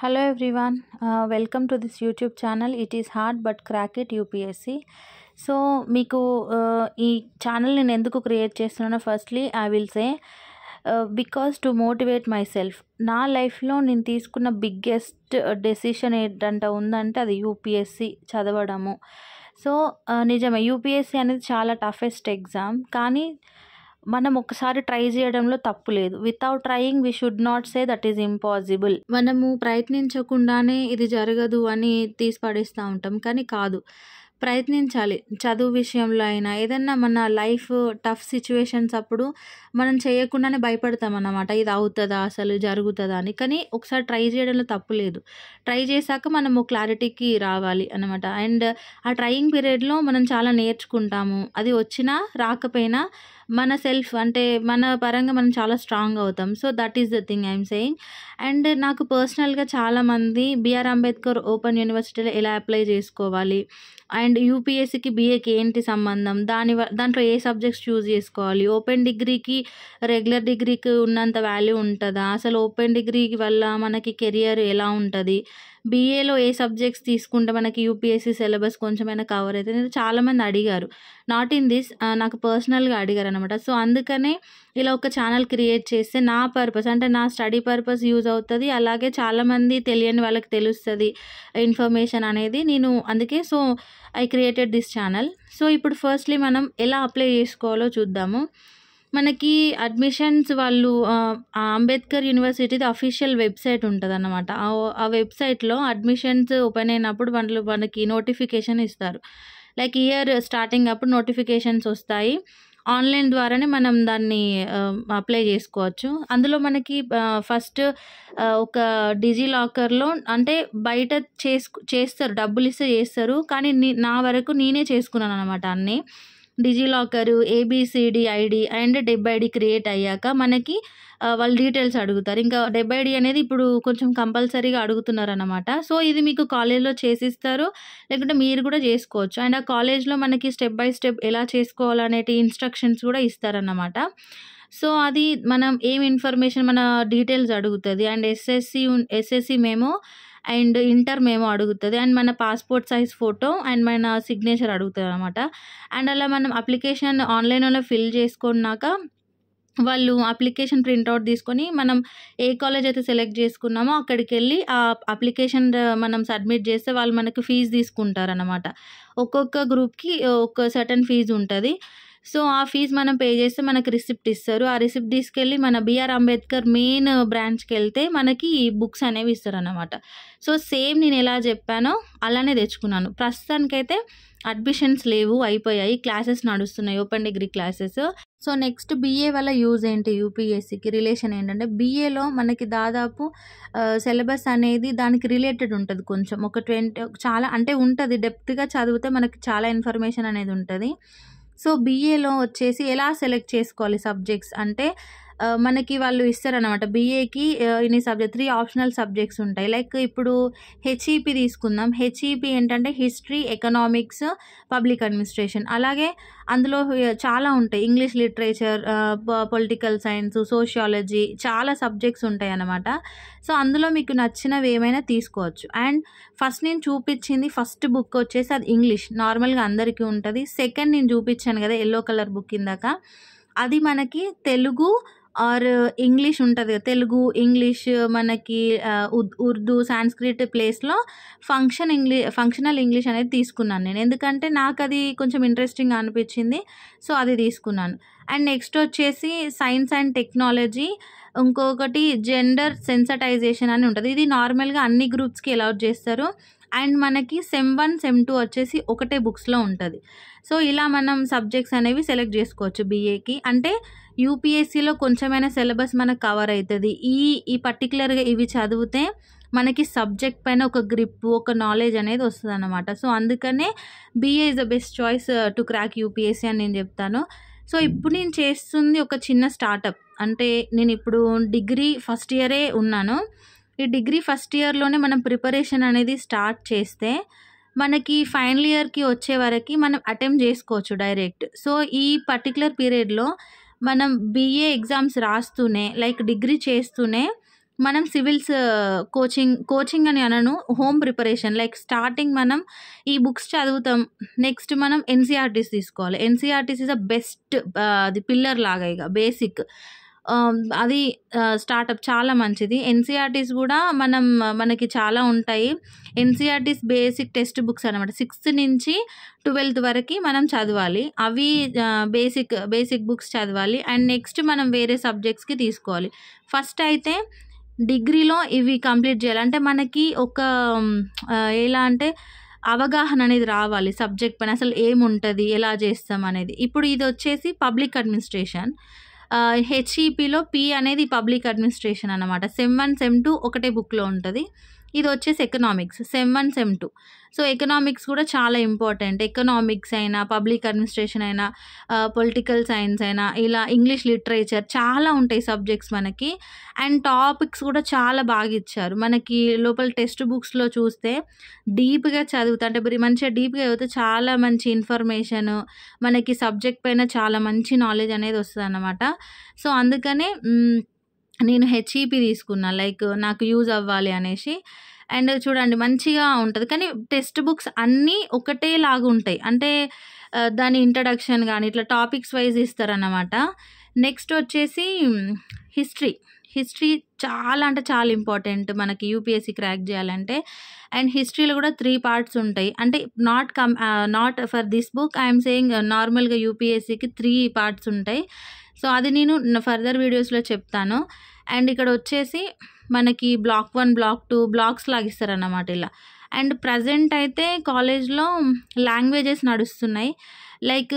Hello everyone, welcome to this YouTube channel. It is hard but crack it UPSC. So మీకు ఈ channel నేను ఎందుకు create చేస్తున్నానో firstly I will say because to motivate my self. నా లైఫ్లో నేను తీసుకున్న బిగ్గెస్ట్ డెసిషన్ ఏంటంటే ఉందంటే అది యూపీఎస్సి చదవడము. సో నిజమే యూపీఎస్సి అనేది చాలా టఫెస్ట్ ఎగ్జామ్, కానీ మనం ఒకసారి ట్రై చేయడంలో తప్పు లేదు. Without trying we should not say that is impossible. మనము ప్రయత్నించకుండానే ఇది జరగదు అని తీసి పడేస్తూ ఉంటాం, కానీ కాదు, ప్రయత్నించాలి. చదువు విషయంలో అయినా ఏదన్నా మన లైఫ్ టఫ్ సిచ్యువేషన్స్ అప్పుడు మనం చేయకుండానే భయపడతాం అన్నమాట, ఇది అవుతుందా అసలు జరుగుతుందా అని. కానీ ఒకసారి ట్రై చేయడంలో తప్పు లేదు. ట్రై చేశాక మనము క్లారిటీకి రావాలి అన్నమాట. అండ్ ఆ ట్రయింగ్ పీరియడ్లో మనం చాలా నేర్చుకుంటాము. అది వచ్చినా రాకపోయినా మన సెల్ఫ్ అంటే మన పరంగా మనం చాలా స్ట్రాంగ్ అవుతాం. So that is the thing I'm saying. And నాకు పర్సనల్గా చాలామంది బిఆర్ అంబేద్కర్ ఓపెన్ యూనివర్సిటీలో ఎలా అప్లై చేసుకోవాలి, అండ్ యూపీఎస్సికి బీఏకి ఏంటి సంబంధం, దాంట్లో ఏ సబ్జెక్ట్స్ చూస్ చేసుకోవాలి, ఓపెన్ డిగ్రీకి రెగ్యులర్ డిగ్రీకి ఉన్నంత వాల్యూ ఉంటుందా, అసలు ఓపెన్ డిగ్రీ వల్ల మనకి కెరియర్ ఎలా ఉంటుంది, బీఏలో ఏ సబ్జెక్ట్స్ తీసుకుంటే మనకి యూపీఎస్సీ సిలబస్ కొంచెమైనా కవర్ అవుతుంది, చాలామంది అడిగారు. నాట్ ఇన్ దిస్, నాకు పర్సనల్గా అడిగారు అనమాట. సో అందుకనే ఇలా ఒక ఛానల్ క్రియేట్ చేస్తే నా పర్పస్ అంటే నా స్టడీ పర్పస్ యూజ్ అవుతుంది, అలాగే చాలామంది తెలియని వాళ్ళకి తెలుస్తుంది ఇన్ఫర్మేషన్ అనేది. నేను అందుకే so I created this channel. So ఇప్పుడు ఫస్ట్లీ మనం ఎలా అప్లై చేసుకోవాలో చూద్దాము. మనకి అడ్మిషన్స్ వాళ్ళు అంబేద్కర్ యూనివర్సిటీది అఫీషియల్ వెబ్సైట్ ఉంటుంది అన్నమాట. ఆ వెబ్సైట్లో అడ్మిషన్స్ ఓపెన్ అయినప్పుడు వాళ్ళు మనకి నోటిఫికేషన్ ఇస్తారు. లైక్ ఇయర్ స్టార్టింగ్ అప్పుడు నోటిఫికేషన్స్ వస్తాయి. ఆన్లైన్ ద్వారానే మనం దాన్ని అప్లై చేసుకోవచ్చు. అందులో మనకి ఫస్ట్ ఒక డిజిలాకర్లో అంటే బయట చేస్తారు, డబ్బులు ఇస్తే చేస్తారు, కానీ నా వరకు నేనే చేసుకున్నాను అనమాట. అన్నీ DigiLocker, ABCD ID and DEB ID create అయ్యాక మనకి వాళ్ళు డీటెయిల్స్ అడుగుతారు. ఇంకా డెబ్ ఐడి అనేది ఇప్పుడు కొంచెం కంపల్సరీగా అడుగుతున్నారు అనమాట. సో ఇది మీకు కాలేజ్లో చేసిస్తారు, లేకుంటే మీరు కూడా చేసుకోవచ్చు. అండ్ ఆ కాలేజ్లో మనకి స్టెప్ బై స్టెప్ ఎలా చేసుకోవాలనేటి ఇన్స్ట్రక్షన్స్ కూడా ఇస్తారన్నమాట. సో అది మనం ఏం ఇన్ఫర్మేషన్ మన డీటెయిల్స్ అడుగుతుంది. And SSC memo and inter మేమో అడుగుతుంది. అండ్ మన పాస్పోర్ట్ సైజ్ ఫోటో అండ్ మన సిగ్నేచర్ అడుగుతుంది అనమాట. అండ్ అలా మనం అప్లికేషన్ ఆన్లైన్లో ఫిల్ చేసుకున్నాక వాళ్ళు అప్లికేషన్ ప్రింట్అవుట్ తీసుకొని మనం ఏ కాలేజ్ అయితే సెలెక్ట్ చేసుకున్నామో అక్కడికి వెళ్ళి ఆ అప్లికేషన్ మనం సబ్మిట్ చేస్తే వాళ్ళు మనకు ఫీజు తీసుకుంటారనమాట. ఒక్కొక్క గ్రూప్కి ఒక సర్టన్ ఫీజు ఉంటుంది. సో ఆ ఫీజు మనం పే చేస్తే మనకు రిసిప్ట్ ఇస్తారు. ఆ రిసిప్ట్ తీసుకెళ్ళి మన బిఆర్ అంబేద్కర్ మెయిన్ బ్రాంచ్కి వెళ్తే మనకి బుక్స్ అనేవి ఇస్తారు అన్నమాట. సో సేమ్ నేను ఎలా చెప్పానో అలానే తెచ్చుకున్నాను. ప్రస్తుతానికైతే అడ్మిషన్స్ లేవు, అయిపోయాయి, క్లాసెస్ నడుస్తున్నాయి, open degree classes. So next BA వల్ల యూజ్ ఏంటి, యూపీఎస్సికి రిలేషన్ ఏంటంటే బీఏలో మనకి దాదాపు సిలబస్ అనేది దానికి రిలేటెడ్ ఉంటుంది. కొంచెం ఒక 20 చాలా అంటే ఉంటుంది, డెప్త్గా చదివితే మనకి చాలా ఇన్ఫర్మేషన్ అనేది ఉంటుంది. సో బీఏలో వచ్చేసి ఎలా సెలెక్ట్ చేసుకోవాలి సబ్జెక్ట్స్ అంటే మనకి వాళ్ళు ఇస్తారనమాట. బీఏకి ఇన్ని సబ్జెక్ట్ 3 ఆప్షనల్ సబ్జెక్ట్స్ ఉంటాయి. లైక్ ఇప్పుడు హెచ్ఈపి తీసుకుందాం. హెచ్ఈపి ఏంటంటే హిస్టరీ, ఎకనామిక్స్, పబ్లిక్ అడ్మినిస్ట్రేషన్. అలాగే అందులో చాలా ఉంటాయి, English literature, political science, sociology, చాలా సబ్జెక్ట్స్ ఉంటాయి అన్నమాట. సో అందులో మీకు నచ్చినవి ఏమైనా తీసుకోవచ్చు. అండ్ ఫస్ట్ నేను చూపించింది ఫస్ట్ బుక్ వచ్చేసి అది ఇంగ్లీష్, నార్మల్గా అందరికీ ఉంటుంది. సెకండ్ నేను చూపించాను కదా ఎల్లో కలర్ బుక్ ఇందాక, అది మనకి తెలుగు ఆర్ ఇంగ్లీష్ ఉంటుంది కదా, తెలుగు ఇంగ్లీష్ మనకి ఉర్దూ సాంస్క్రిట్ ప్లేస్లో ఫంక్షనల్ ఇంగ్లీష్ అనేది తీసుకున్నాను నేను, ఎందుకంటే నాకు అది కొంచెం ఇంట్రెస్టింగ్గా అనిపించింది. సో అది తీసుకున్నాను. అండ్ నెక్స్ట్ వచ్చేసి సైన్స్ అండ్ టెక్నాలజీ, ఇంకొకటి జెండర్ సెన్సిటైజేషన్ అని ఉంటుంది. ఇది నార్మల్గా అన్ని గ్రూప్స్కి అలౌట్ చేస్తారు. అండ్ మనకి సెమ్ 1 సెమ్ 2 వచ్చేసి ఒకటే బుక్స్లో ఉంటుంది. సో ఇలా మనం సబ్జెక్ట్స్ అనేవి సెలెక్ట్ చేసుకోవచ్చు బీఏకి. అంటే యూపీఎస్సీలో కొంచెమైనా సిలబస్ మనకు కవర్ అవుతుంది. ఈ పర్టికులర్గా ఇవి చదివితే మనకి సబ్జెక్ట్ పైన ఒక గ్రిప్, ఒక నాలెడ్జ్ అనేది వస్తుంది అన్నమాట. సో అందుకనే BA is the best choice to crack UPSC అని నేను చెప్తాను. సో ఇప్పుడు నేను చేస్తుంది ఒక చిన్న స్టార్టప్. అంటే నేను ఇప్పుడు డిగ్రీ ఫస్ట్ ఇయరే ఉన్నాను. ఈ డిగ్రీ ఫస్ట్ ఇయర్లోనే మనం ప్రిపరేషన్ అనేది స్టార్ట్ చేస్తే మనకి ఫైనల్ ఇయర్కి వచ్చే వరకు మనం అటెంప్ట్ చేసుకోవచ్చు డైరెక్ట్. సో ఈ పర్టికులర్ పీరియడ్లో మనం బీఏ ఎగ్జామ్స్ రాస్తూనే లైక్ డిగ్రీ చేస్తూనే మనం సివిల్స్ కోచింగ్ అని అనను, హోమ్ ప్రిపరేషన్. లైక్ స్టార్టింగ్ మనం ఈ బుక్స్ చదువుతాం. నెక్స్ట్ మనం ఎన్సీఆర్టీస్ తీసుకోవాలి. ఎన్సీఆర్టీస్ ఈజ్ ద బెస్ట్, అది పిల్లర్ లాగా ఇక బేసిక్. అది స్టార్టప్ చాలా మంచిది. ఎన్సీఆర్టీస్ కూడా మనకి చాలా ఉంటాయి. ఎన్సీఆర్టీస్ బేసిక్ టెక్స్ట్ బుక్స్ అనమాట. 6th నుంచి 12th వరకు మనం చదవాలి. అవి బేసిక్ బుక్స్ చదవాలి. అండ్ నెక్స్ట్ మనం వేరే సబ్జెక్ట్స్కి తీసుకోవాలి. ఫస్ట్ అయితే డిగ్రీలో ఇవి కంప్లీట్ చేయాలి. అంటే మనకి ఒక ఎలా అంటే అవగాహన అనేది రావాలి సబ్జెక్ట్ పైన, అసలు ఏముంటుంది, ఎలా చేస్తాం అనేది. ఇప్పుడు ఇది వచ్చేసి పబ్లిక్ అడ్మినిస్ట్రేషన్. హెచ్ఈపిలో పి అనేది పబ్లిక్ అడ్మినిస్ట్రేషన్ అనమాట. సెమ్ 1 సెమ్ 2 ఒకటే బుక్లో ఉంటుంది. ఇది వచ్చేసి economics, sem 1 sem 2. So economics కూడా చాలా ఇంపార్టెంట్. ఎకనామిక్స్ అయినా, పబ్లిక్ అడ్మినిస్ట్రేషన్ అయినా, పొలిటికల్ సైన్స్ అయినా, ఇలా ఇంగ్లీష్ లిటరేచర్ చాలా ఉంటాయి సబ్జెక్ట్స్ మనకి. అండ్ టాపిక్స్ కూడా చాలా బాగా ఇచ్చారు మనకి. లోపల టెక్స్ట్ బుక్స్లో చూస్తే డీప్గా చదివితే, అంటే మంచిగా డీప్గా చదివితే చాలా మంచి ఇన్ఫర్మేషన్ మనకి సబ్జెక్ట్ పైన చాలా మంచి నాలెడ్జ్ అనేది వస్తుంది అన్నమాట. సో అందుకనే నేను హెచ్ఈపి తీసుకున్నా, లైక్ నాకు యూజ్ అవ్వాలి అనేసి. అండ్ చూడండి మంచిగా ఉంటుంది, కానీ టెక్స్ట్ బుక్స్ అన్నీ ఒకటేలాగా ఉంటాయి. అంటే దాని ఇంట్రడక్షన్ కానీ ఇట్లా టాపిక్స్ వైజ్ ఇస్తారన్నమాట. నెక్స్ట్ వచ్చేసి హిస్టరీ చాలా అంటే చాలా ఇంపార్టెంట్ మనకి యూపీఎస్సీ క్రాక్ చేయాలంటే. అండ్ హిస్టరీలో కూడా 3 పార్ట్స్ ఉంటాయి. అంటే not for this book, I'm saying నార్మల్గా యూపీఎస్సీకి 3 పార్ట్స్ ఉంటాయి. సో అది నేను ఫర్దర్ వీడియోస్లో చెప్తాను. అండ్ ఇక్కడ వచ్చేసి మనకి బ్లాక్ 1 బ్లాక్ 2 బ్లాక్స్ లాగా ఇస్తారన్నమాట ఇలా. అండ్ ప్రజెంట్ అయితే కాలేజ్లో లాంగ్వేజెస్ నడుస్తున్నాయి. లైక్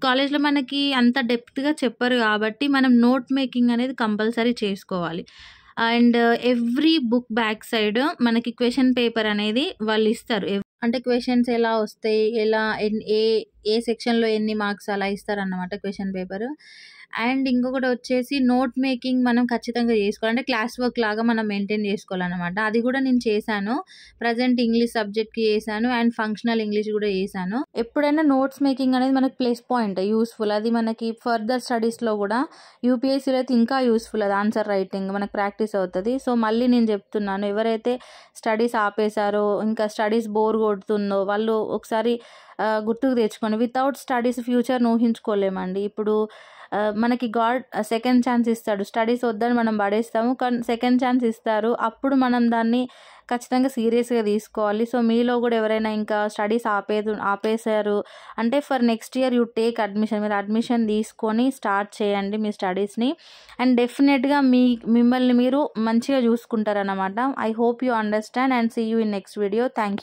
కాలేజ్లో మనకి అంత డెప్త్గా చెప్పరు కాబట్టి మనం నోట్ మేకింగ్ అనేది కంపల్సరీ చేసుకోవాలి. And every book back side మనకి క్వశ్చన్ పేపర్ అనేది వాళ్ళు ఇస్తారు. అంటే క్వశ్చన్స్ ఎలా వస్తాయి, ఎలా ఏ సెక్షన్లో ఎన్ని మార్క్స్ అలా ఇస్తారన్నమాట క్వశ్చన్ పేపర్. అండ్ ఇంకొకటి వచ్చేసి నోట్ మేకింగ్ మనం ఖచ్చితంగా చేసుకోవాలి. అంటే క్లాస్ వర్క్ లాగా మనం మెయింటైన్ చేసుకోవాలన్నమాట. అది కూడా నేను చేశాను. ప్రజెంట్ ఇంగ్లీష్ సబ్జెక్ట్కి చేశాను అండ్ ఫంక్షనల్ ఇంగ్లీష్ కూడా చేశాను. ఎప్పుడైనా నోట్స్ మేకింగ్ అనేది మనకి ప్లస్ పాయింట్, యూస్ఫుల్. అది మనకి ఫర్దర్ స్టడీస్లో కూడా యూపీఎస్సీలో అయితే ఇంకా యూస్ఫుల్. అది ఆన్సర్ రైటింగ్ మనకు ప్రాక్టీస్ అవుతుంది. సో మళ్ళీ నేను చెప్తున్నాను, ఎవరైతే స్టడీస్ ఆపేశారో, ఇంకా స్టడీస్ బోర్ కొడుతుందో వాళ్ళు ఒకసారి గుర్తుకు తెచ్చుకోండి. వితౌట్ స్టడీస్ ఫ్యూచర్ని ఊహించుకోలేమండి. ఇప్పుడు మనకి గాడ్ సెకండ్ ఛాన్స్ ఇస్తాడు. స్టడీస్ వద్దని మనం పడేస్తాము, కానీ సెకండ్ ఛాన్స్ ఇస్తారు. అప్పుడు మనం దాన్ని ఖచ్చితంగా సీరియస్గా తీసుకోవాలి. సో మీలో కూడా ఎవరైనా ఇంకా స్టడీస్ ఆపేశారు అంటే for next year you take admission. మీరు అడ్మిషన్ తీసుకొని స్టార్ట్ చేయండి మీ స్టడీస్ని. అండ్ డెఫినెట్గా మిమ్మల్ని మీరు మంచిగా చూసుకుంటారన్నమాట. I hope you understand and see you in next video. Thank you.